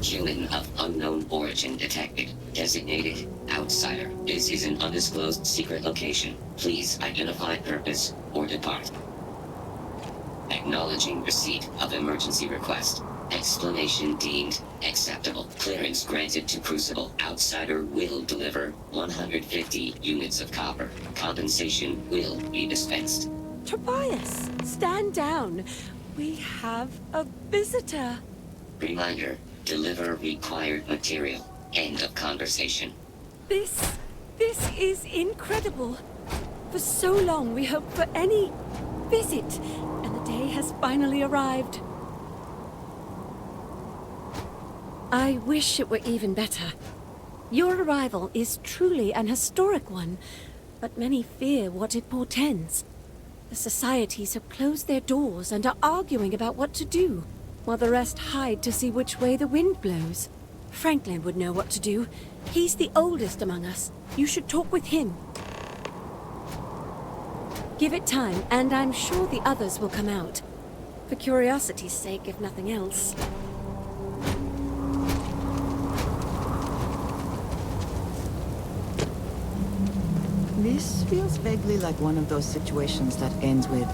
Human of unknown origin detected. Designated outsider. This is an undisclosed secret location. Please identify purpose or depart. Acknowledging receipt of emergency request. Explanation deemed acceptable. Clearance granted to Crucible. Outsider will deliver 150 units of copper. Compensation will be dispensed. Tobias, stand down. We have a visitor. Reminder, deliver required material. End of conversation. This is incredible. For so long we hoped for any visit, and the day has finally arrived. I wish it were even better. Your arrival is truly an historic one, but many fear what it portends. The societies have closed their doors and are arguing about what to do, while the rest hide to see which way the wind blows. Franklin would know what to do. He's the oldest among us. You should talk with him. Give it time, and I'm sure the others will come out. For curiosity's sake, if nothing else. This feels vaguely like one of those situations that ends with,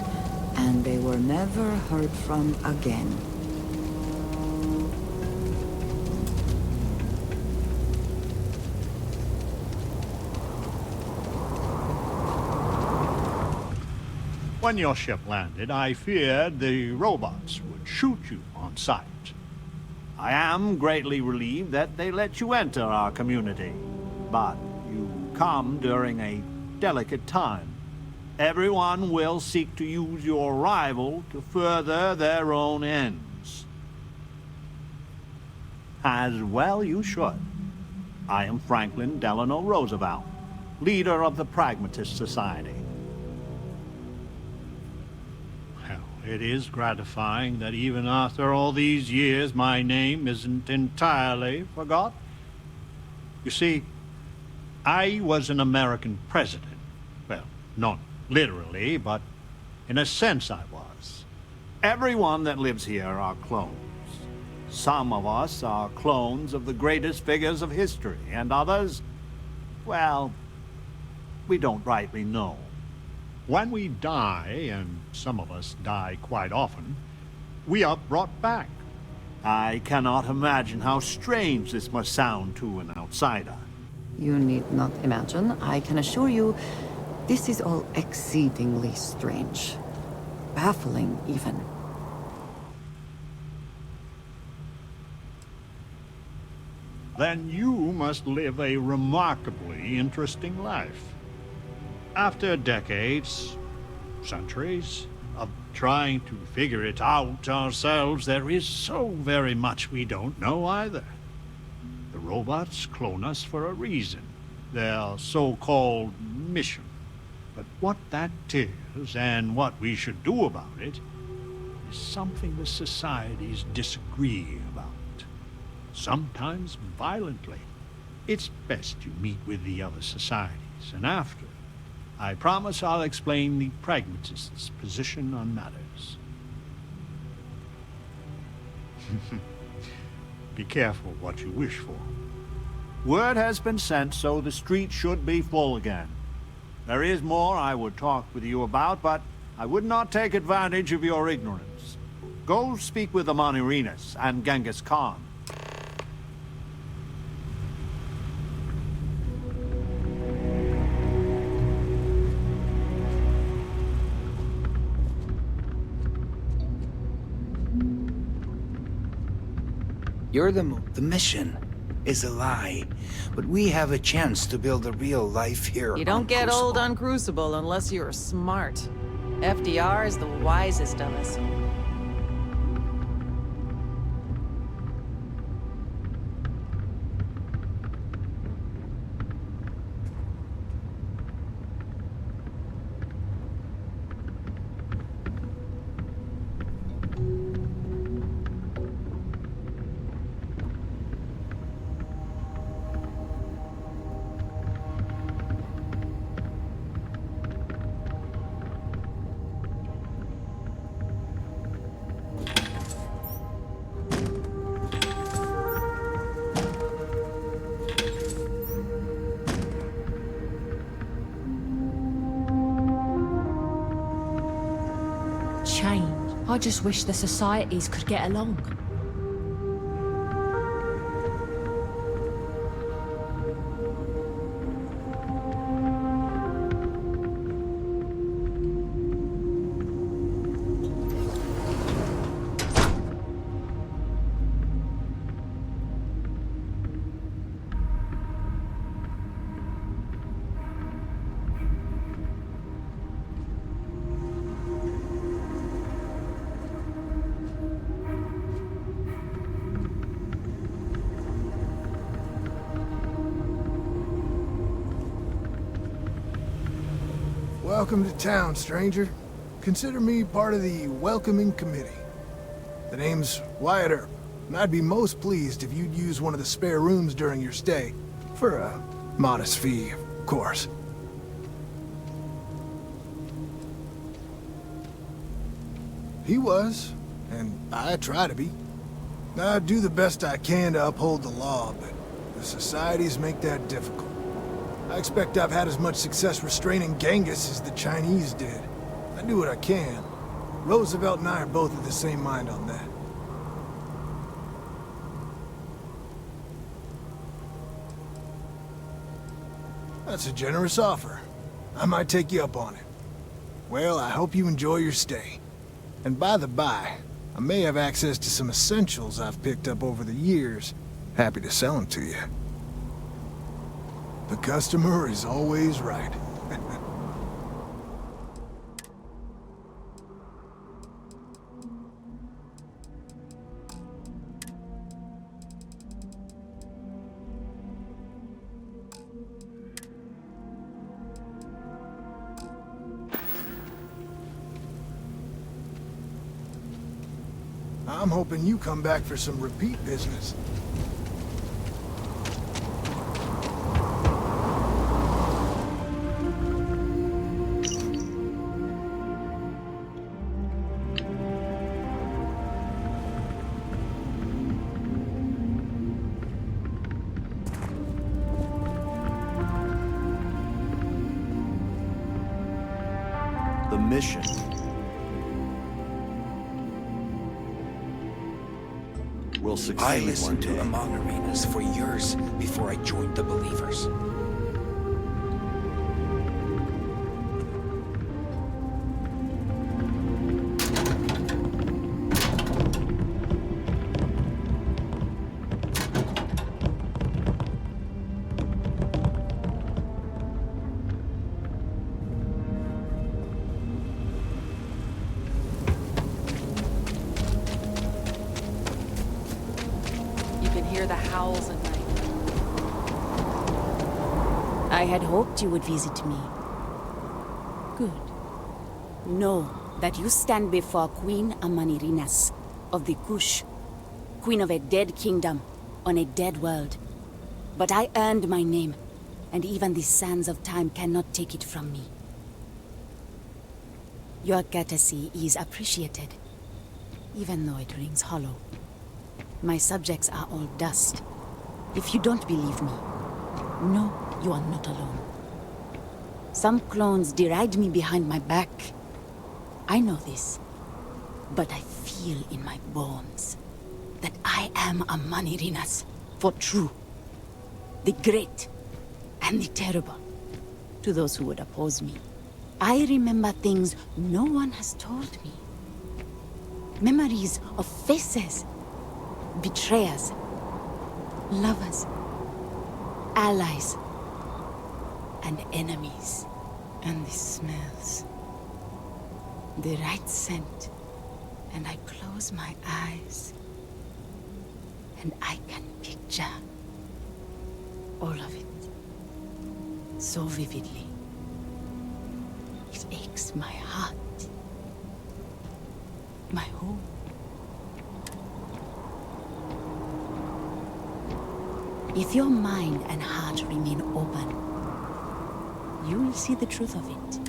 and they were never heard from again. When your ship landed, I feared the robots would shoot you on sight. I am greatly relieved that they let you enter our community, but you come during a delicate time. Everyone will seek to use your arrival to further their own ends. As well you should. I am Franklin Delano Roosevelt, leader of the Pragmatist Society. Well, it is gratifying that even after all these years, my name isn't entirely forgotten. You see, I was an American president. Well, not literally, but in a sense I was. Everyone that lives here are clones. Some of us are clones of the greatest figures of history, and others, well, we don't rightly know. When we die, and some of us die quite often, we are brought back. I cannot imagine how strange this must sound to an outsider. You need not imagine. I can assure you, this is all exceedingly strange. Baffling, even. Then you must live a remarkably interesting life. After decades, centuries, of trying to figure it out ourselves, there is so very much we don't know either. The robots clone us for a reason, their so-called mission. But what that is, and what we should do about it, is something the societies disagree about. Sometimes violently. It's best you meet with the other societies, and after, I promise I'll explain the pragmatists' position on matters. Be careful what you wish for. Word has been sent, so the street should be full again. There is more I would talk with you about, but I would not take advantage of your ignorance. Go speak with the Monirinas and Genghis Khan. The mission is a lie, but we have a chance to build a real life here. You don't on get Crucible. old on Crucible unless you're smart. FDR is the wisest of us. change. I just wish the societies could get along. Welcome to town, stranger. Consider me part of the welcoming committee. The name's Wyatt Earp, and I'd be most pleased if you'd use one of the spare rooms during your stay. For a modest fee, of course. He was, and I try to be. I do the best I can to uphold the law, but the societies make that difficult. I expect I've had as much success restraining Genghis as the Chinese did. I do what I can. Roosevelt and I are both of the same mind on that. That's a generous offer. I might take you up on it. Well, I hope you enjoy your stay. And by the by, I may have access to some essentials I've picked up over the years. Happy to sell them to you. The customer is always right. I'm hoping you come back for some repeat business. The mission. Will succeed I listened to one day. Amon Arenas for years before I joined the Believers. Hear the howls at night. I had hoped you would visit me. Good. Know that you stand before Queen Amanirinas of the Kush, queen of a dead kingdom on a dead world. But I earned my name, and even the sands of time cannot take it from me. Your courtesy is appreciated, even though it rings hollow. My subjects are all dust. If you don't believe me, know you are not alone. Some clones deride me behind my back. I know this, but I feel in my bones that I am a Manirinas for true. The great and the terrible, to those who would oppose me. I remember things no one has told me. Memories of faces, betrayers, lovers, allies, and enemies. And the smells. The right scent. And I close my eyes. And I can picture all of it. So vividly. It aches my heart. My home. If your mind and heart remain open, you will see the truth of it.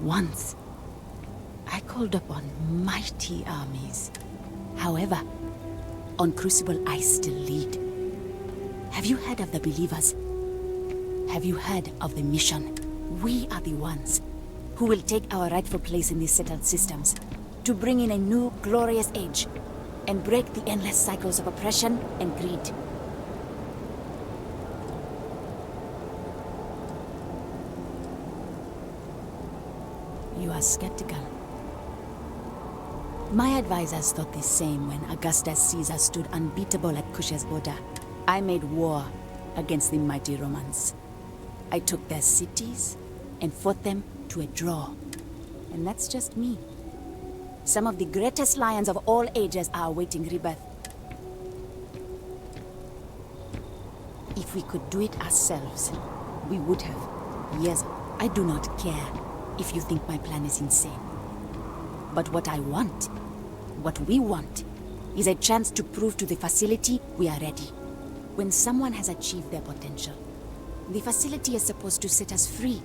Once, I called upon mighty armies. However, on Crucible I still lead. Have you heard of the Believers? Have you heard of the mission? We are the ones who will take our rightful place in these settled systems. to bring in a new, glorious age and break the endless cycles of oppression and greed. You are skeptical. My advisors thought the same when Augustus Caesar stood unbeatable at Kush's border. I made war against the mighty Romans. I took their cities and fought them to a draw. And that's just me. Some of the greatest lions of all ages are awaiting rebirth. If we could do it ourselves, we would have. Yes, I do not care if you think my plan is insane. But what I want, what we want, is a chance to prove to the facility we are ready. When someone has achieved their potential, the facility is supposed to set us free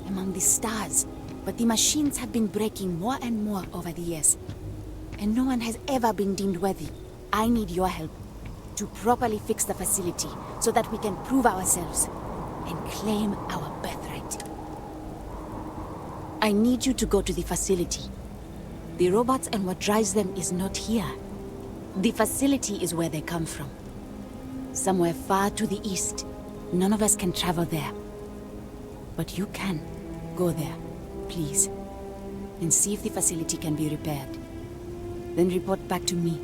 among the stars. But the machines have been breaking more and more over the years, and no one has ever been deemed worthy. I need your help to properly fix the facility so that we can prove ourselves and claim our birthright. I need you to go to the facility. The robots and what drives them is not here. The facility is where they come from. Somewhere far to the east. None of us can travel there. But you can. Go there. Please, and see if the facility can be repaired. Then report back to me.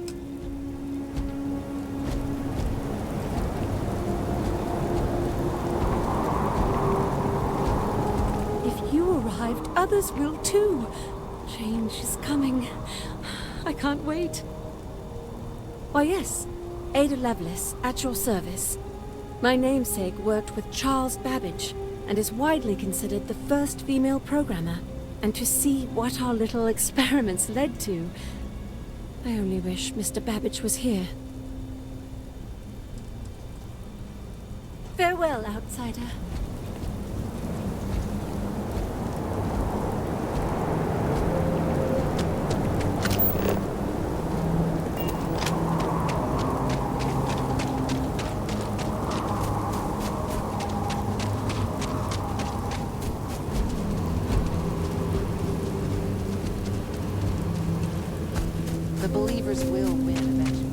If you arrived, others will too. Change is coming. I can't wait. Why yes, Ada Lovelace, at your service. My namesake worked with Charles Babbage, and is widely considered the first female programmer. And to see what our little experiments led to, I only wish Mr. Babbage was here. Farewell, outsider. The believers will win eventually.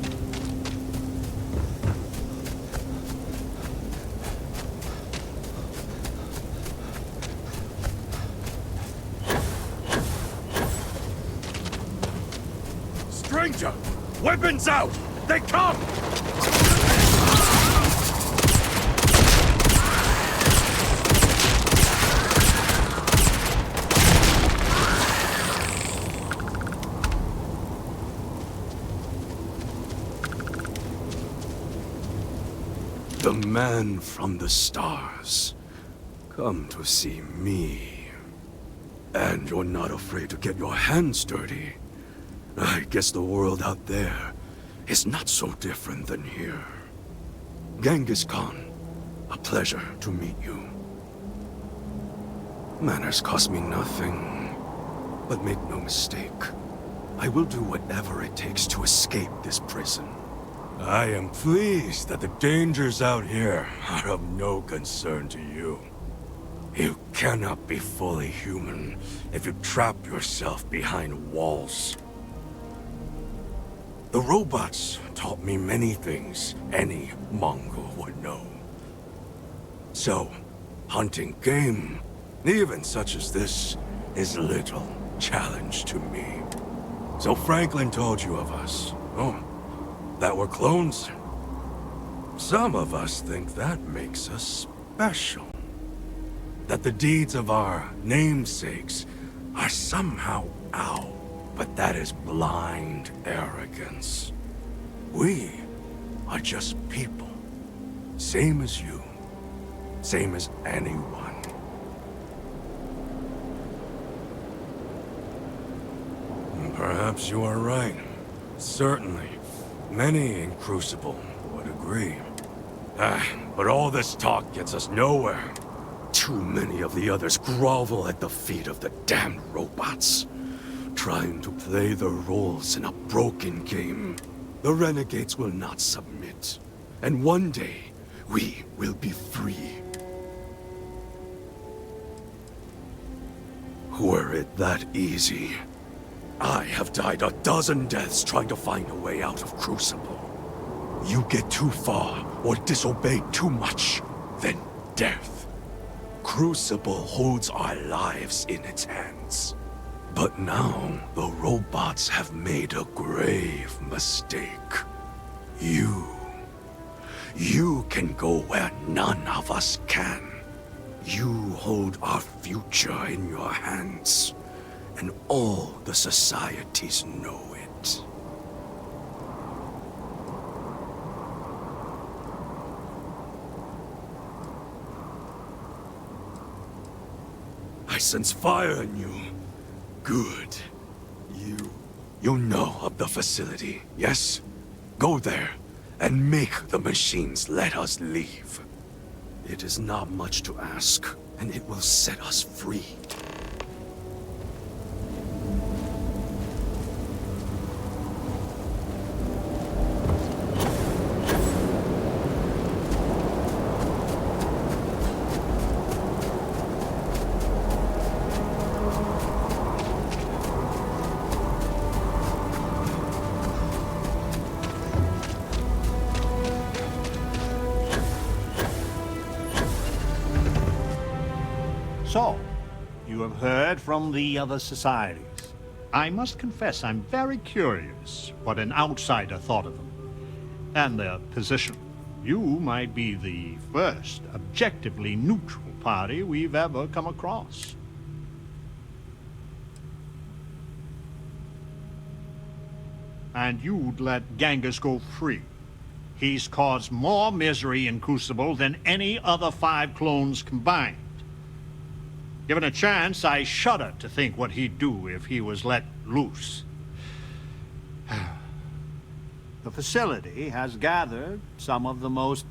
Stranger! Weapons out! They come! The man from the stars. Come to see me. And you're not afraid to get your hands dirty. I guess the world out there is not so different than here. Genghis Khan, a pleasure to meet you. Manners cost me nothing. But make no mistake, I will do whatever it takes to escape this prison. I am pleased that the dangers out here are of no concern to you. You cannot be fully human if you trap yourself behind walls. The robots taught me many things any Mongol would know. So, hunting game, even such as this, is little challenge to me. So Franklin told you of us. Oh, that we're clones. Some of us think that makes us special. That the deeds of our namesakes are somehow out. But that is blind arrogance. We are just people. Same as you. Same as anyone. Perhaps you are right. Certainly. Many in Crucible would agree. But all this talk gets us nowhere. Too many of the others grovel at the feet of the damned robots. Trying to play their roles in a broken game. The renegades will not submit. And one day, we will be free. Were it that easy, I have died a dozen deaths trying to find a way out of Crucible. You get too far or disobey too much, then death. Crucible holds our lives in its hands. But now, the robots have made a grave mistake. You can go where none of us can. You hold our future in your hands, and all the societies know it. I sense fire in you. Good. You know of the facility, yes? Go there, and make the machines let us leave. It is not much to ask, and it will set us free. So, you have heard from the other societies. I must confess I'm very curious what an outsider thought of them, and their position. You might be the first objectively neutral party we've ever come across. And you'd let Genghis go free. He's caused more misery in Crucible than any other 5 clones combined. Given a chance, I shudder to think what he'd do if he was let loose. The facility has gathered some of the most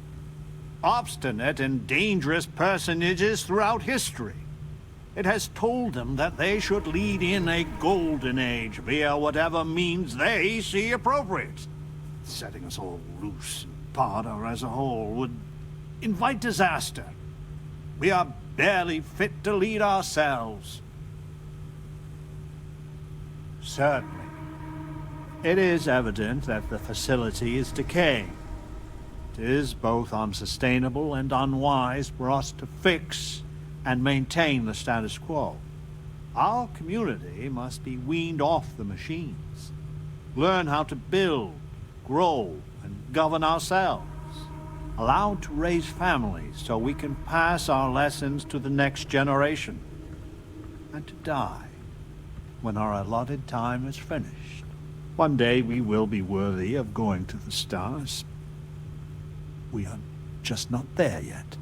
obstinate and dangerous personages throughout history. It has told them that they should lead in a golden age via whatever means they see appropriate. Setting us all loose and Parda as a whole would invite disaster. We are barely fit to lead ourselves. Certainly. It is evident that the facility is decaying. It is both unsustainable and unwise for us to fix and maintain the status quo. Our community must be weaned off the machines, learn how to build, grow, and govern ourselves, allowed to raise families so we can pass our lessons to the next generation, and to die when our allotted time is finished. One day we will be worthy of going to the stars. We are just not there yet.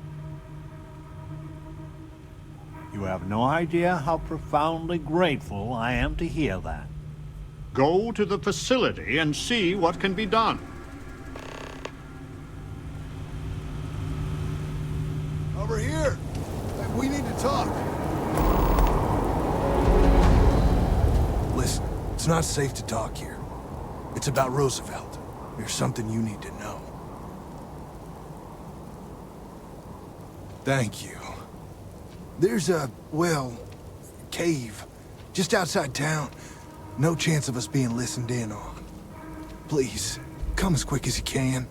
You have no idea how profoundly grateful I am to hear that. Go to the facility and see what can be done. Over here! We need to talk. Listen, it's not safe to talk here. It's about Roosevelt. There's something you need to know. Thank you. There's a, well, cave just outside town. No chance of us being listened in on. Please, come as quick as you can.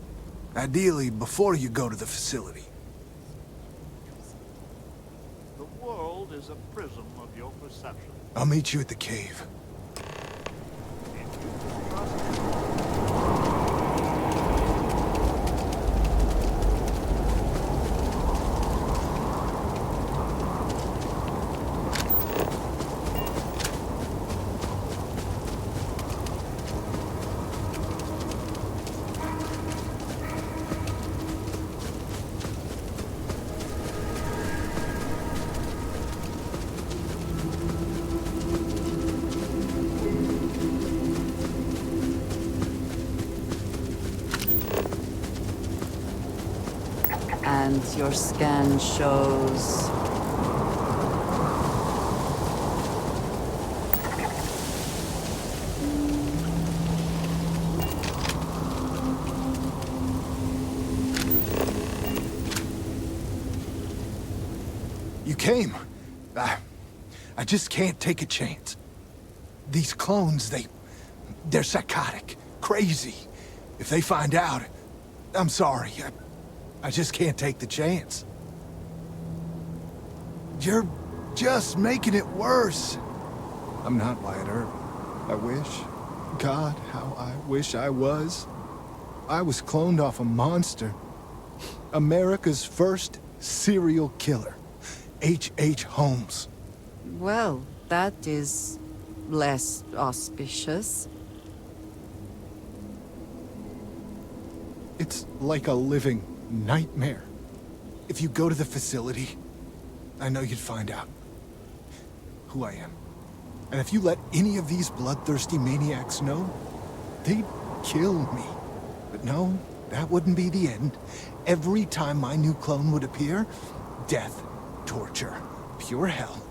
Ideally, before you go to the facility. The world is a prism of your perception. I'll meet you at the cave. And your scan shows... You came. I just can't take a chance. These clones, they're psychotic, crazy. If they find out, I'm sorry. I just can't take the chance. You're just making it worse. I'm not Wyatt Earp. I wish. God, how I wish I was. I was cloned off a monster. America's first serial killer. H.H. Holmes. Well, that is less auspicious. It's like a living nightmare. If you go to the facility, I know you'd find out who I am. And if you let any of these bloodthirsty maniacs know, they'd kill me. But no, that wouldn't be the end. Every time my new clone would appear, death, torture, pure hell.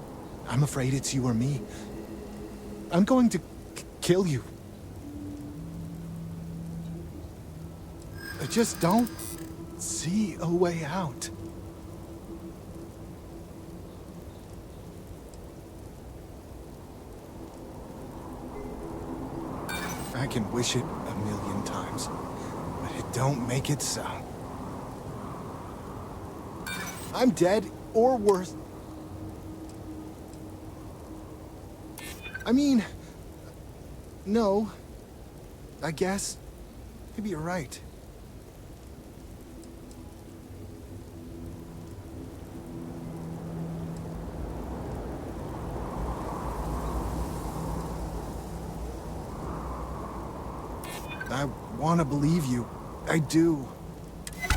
I'm afraid it's you or me. I'm going to kill you. I just don't see a way out. I can wish it a million times, but it don't make it so. I'm dead, or worse. I mean, no. I guess. Maybe you're right. I want to believe you. I do.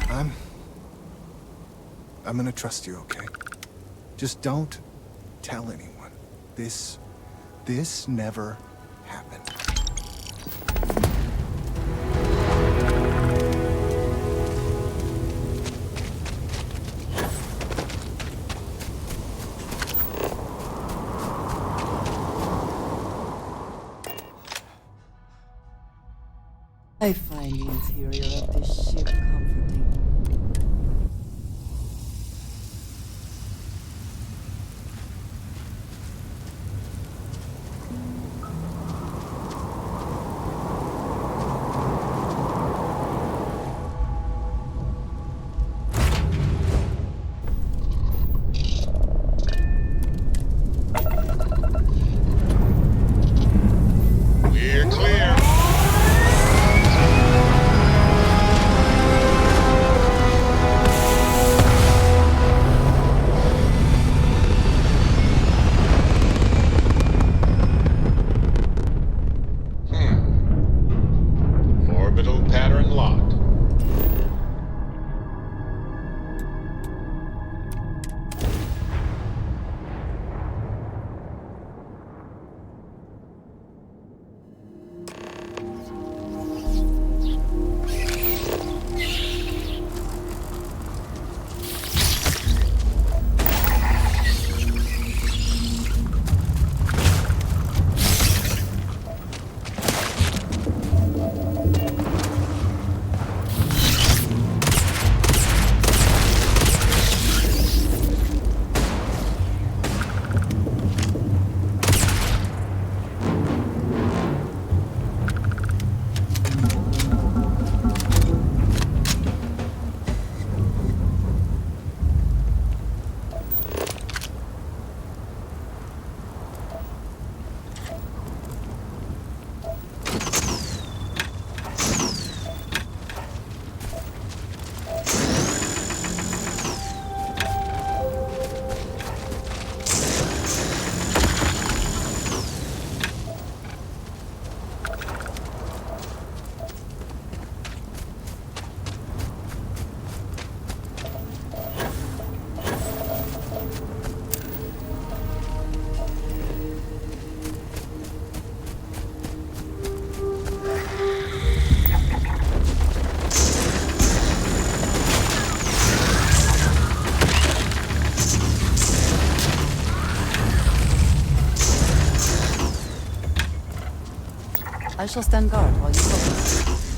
I'm gonna trust you, okay? Just don't tell anyone. This never happened. I find the interior of this ship comforting. We're clear. Orbital pattern locked. I shall stand guard while you focus.